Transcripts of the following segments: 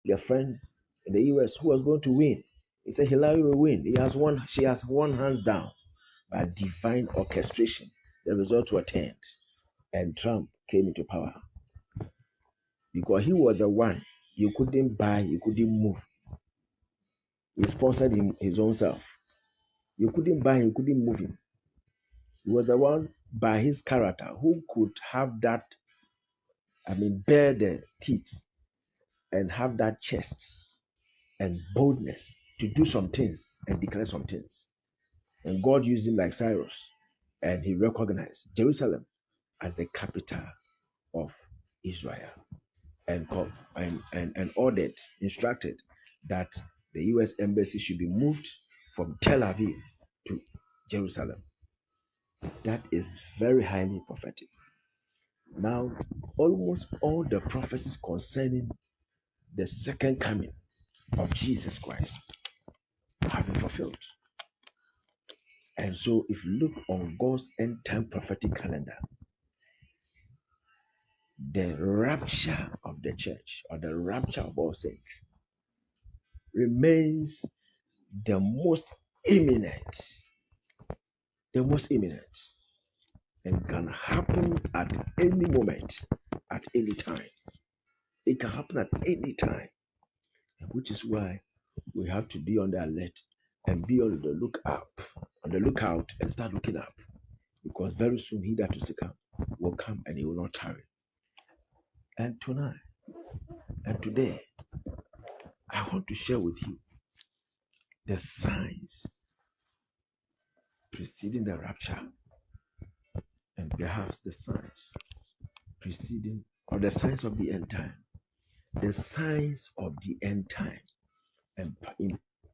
their friend in the US who was going to win. He said Hillary will win. She has won hands down by divine orchestration. The result was turned, and Trump came into power because he was the one you couldn't buy, you couldn't move. He sponsored him his own self. You couldn't buy him, you couldn't move him. He was the one by his character who could have that, bear the teeth and have that chest and boldness to do some things and declare some things. And God used him like Cyrus, and he recognized Jerusalem as the capital of Israel and ordered, instructed that the US embassy should be moved from Tel Aviv to Jerusalem. That is very highly prophetic. Now, almost all the prophecies concerning the second coming of Jesus Christ have been fulfilled. And so, if you look on God's end time prophetic calendar, the rapture of the church or the rapture of all saints remains the most imminent, and can happen at any moment, at any time. It can happen at any time, which is why we have to be on the alert and be on the lookout, and start looking up, because very soon he that is to come will come and he will not tarry. And tonight and today, I want to share with you the signs preceding the rapture, and perhaps the signs preceding or the signs of the end time. The signs of the end time, and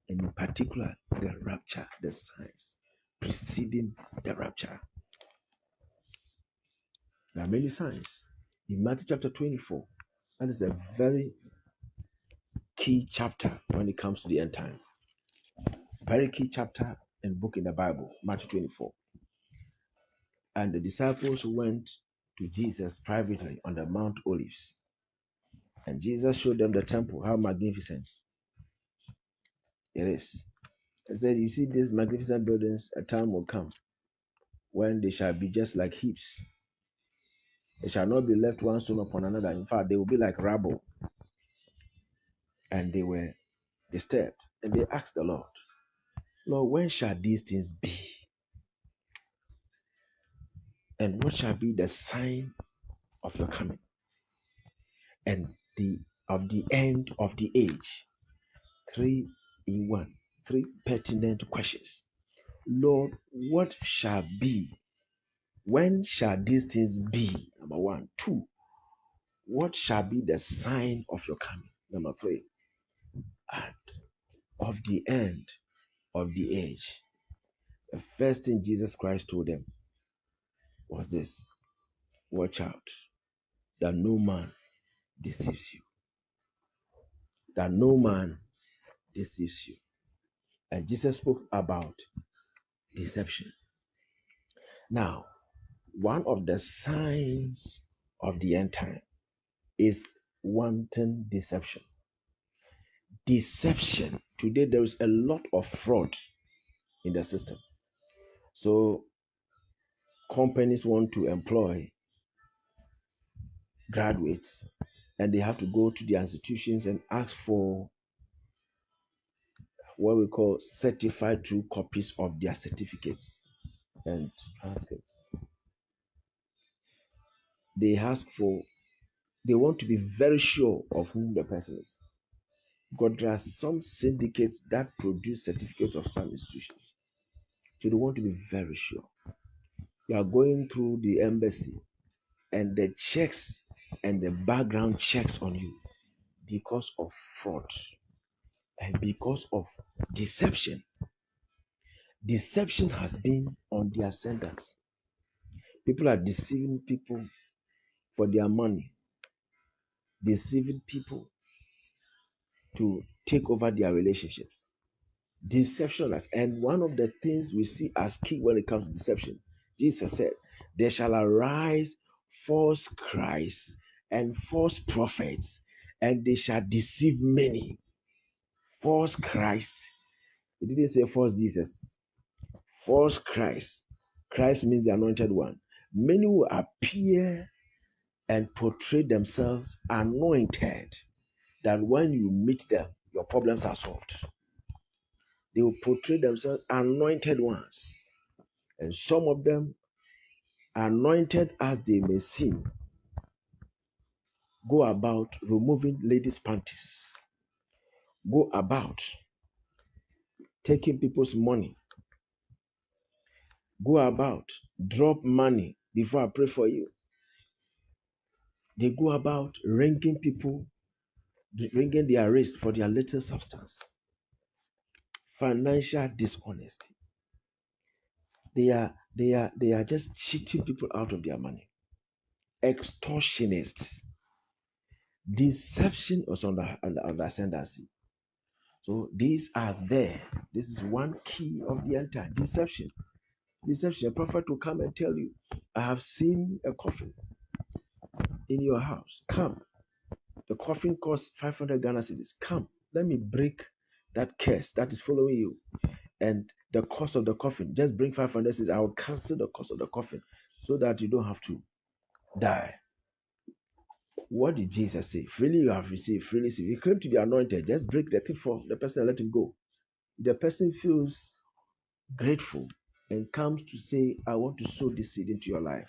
in particular the rapture, the signs preceding the rapture. There are many signs. In Matthew chapter 24, that is a very key chapter when it comes to the end time. Very key chapter and book in the Bible, Matthew 24. And the disciples went to Jesus privately on the Mount Olives. And Jesus showed them the temple, how magnificent it is. He said, you see these magnificent buildings, a time will come when they shall be just like heaps. They shall not be left one stone upon another. In fact, they will be like rubble. And they were disturbed. And they asked the Lord, Lord, when shall these things be? And what shall be the sign of your coming and of the end of the age? 3 in 1. 3 pertinent questions. Lord, what shall be? When shall these things be? Number 1. 2. What shall be the sign of your coming? Number 3. And of the end of the age. The first thing Jesus Christ told them was this: watch out that no man deceives you. That no man deceives you. And Jesus spoke about deception. Now, one of the signs of the end time is wanton deception. Deception. Today, there is a lot of fraud in the system. So, companies want to employ graduates, and they have to go to the institutions and ask for what we call certified true copies of their certificates and transcripts. They want to be very sure of whom the person is. Because there are some syndicates that produce certificates of some institutions. So they want to be very sure. You are going through the embassy and the checks and the background checks on you because of fraud and because of deception. Deception has been on the ascendance. People are deceiving people for their money, deceiving people to take over their relationships. Deception. And one of the things we see as key when it comes to deception, Jesus said, there shall arise false Christs and false prophets, and they shall deceive many. False Christ. It didn't say false Jesus. False Christ. Christ means the anointed one. Many will appear and portray themselves anointed, that when you meet them, your problems are solved. They will portray themselves anointed ones. And some of them, anointed as they may seem, go about removing ladies' panties, go about taking people's money, go about drop money before I pray for you. They go about ringing people, ringing their wrist for their little substance. Financial dishonesty. They are just cheating people out of their money. Extortionists. Deception was on the ascendancy. So these are there. This is one key of the entire deception. Deception. A prophet will come and tell you, I have seen a coffin in your house. Come. The coffin costs 500 Ghana cedis. Come. Let me break that curse that is following you. And the cost of the coffin, just bring 500 cedis. I will cancel the cost of the coffin so that you don't have to die. What did Jesus say? Freely you have received, freely receive. He claimed to be anointed. Just break the thing for the person and let him go. The person feels grateful and comes to say, I want to sow this seed into your life.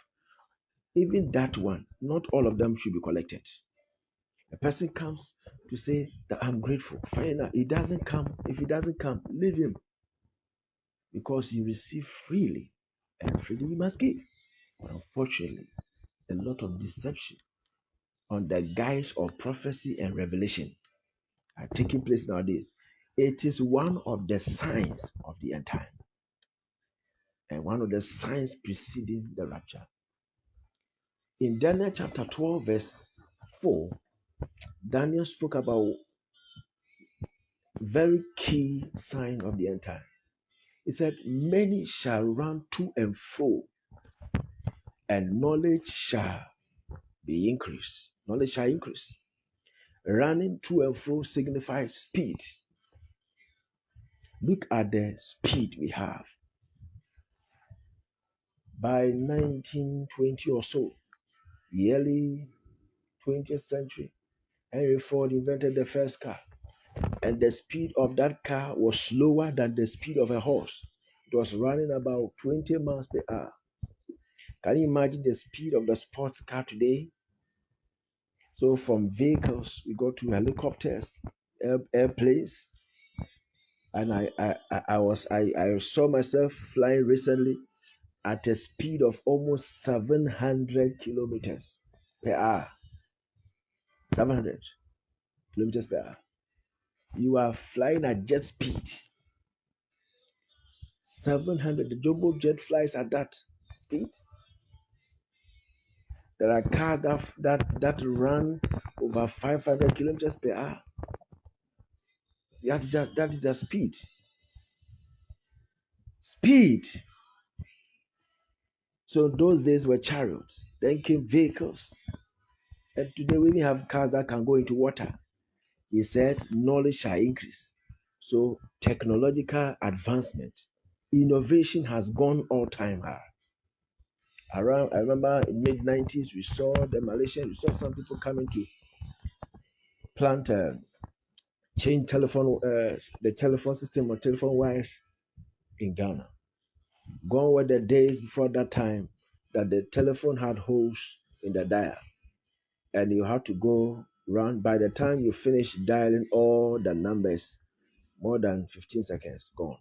Even that one, not all of them should be collected. A person comes to say that I'm grateful. Fine, he doesn't come. If he doesn't come, leave him. Because you receive freely, and freely you must give. But unfortunately, a lot of deception on the guise of prophecy and revelation are taking place nowadays. It is one of the signs of the end time and one of the signs preceding the rapture. In Daniel chapter 12, verse 4, Daniel spoke about very key sign of the end time. He said, many shall run to and fro, and knowledge shall be increased. Knowledge shall increase. Running to and fro signifies speed. Look at the speed we have. By 1920 or so, the early 20th century, Henry Ford invented the first car. And the speed of that car was slower than the speed of a horse. It was running about 20 miles per hour. Can you imagine the speed of the sports car today? So from vehicles, we go to helicopters, airplanes, and I saw myself flying recently at a speed of almost 700 kilometers per hour. 700 kilometers per hour. You are flying at jet speed. 700. The jumbo jet flies at that speed. There are cars that run over 500 kilometers per hour. That is the speed. Speed. So those days were chariots. Then came vehicles. And today we have cars that can go into water. He said, knowledge shall increase. So technological advancement, innovation has gone all time high. I remember in mid-90s, we saw the Malaysians, we saw some people coming to plant change the telephone system or telephone wires in Ghana. Gone were the days before that time that the telephone had holes in the dial, and you had to go round. By the time you finish dialing all the numbers, more than 15 seconds gone.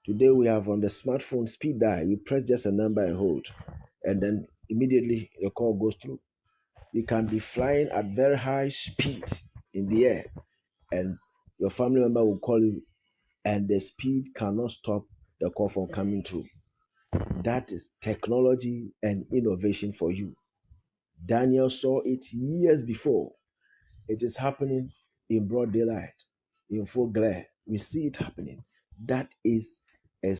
Today we have on the smartphone speed dial. You press just a number and hold, and then immediately the call goes through. You can be flying at very high speed in the air, and your family member will call you, and the speed cannot stop the call from coming through. That is technology and innovation for you. Daniel saw it years before. It is happening in broad daylight, in full glare. We see it happening. That is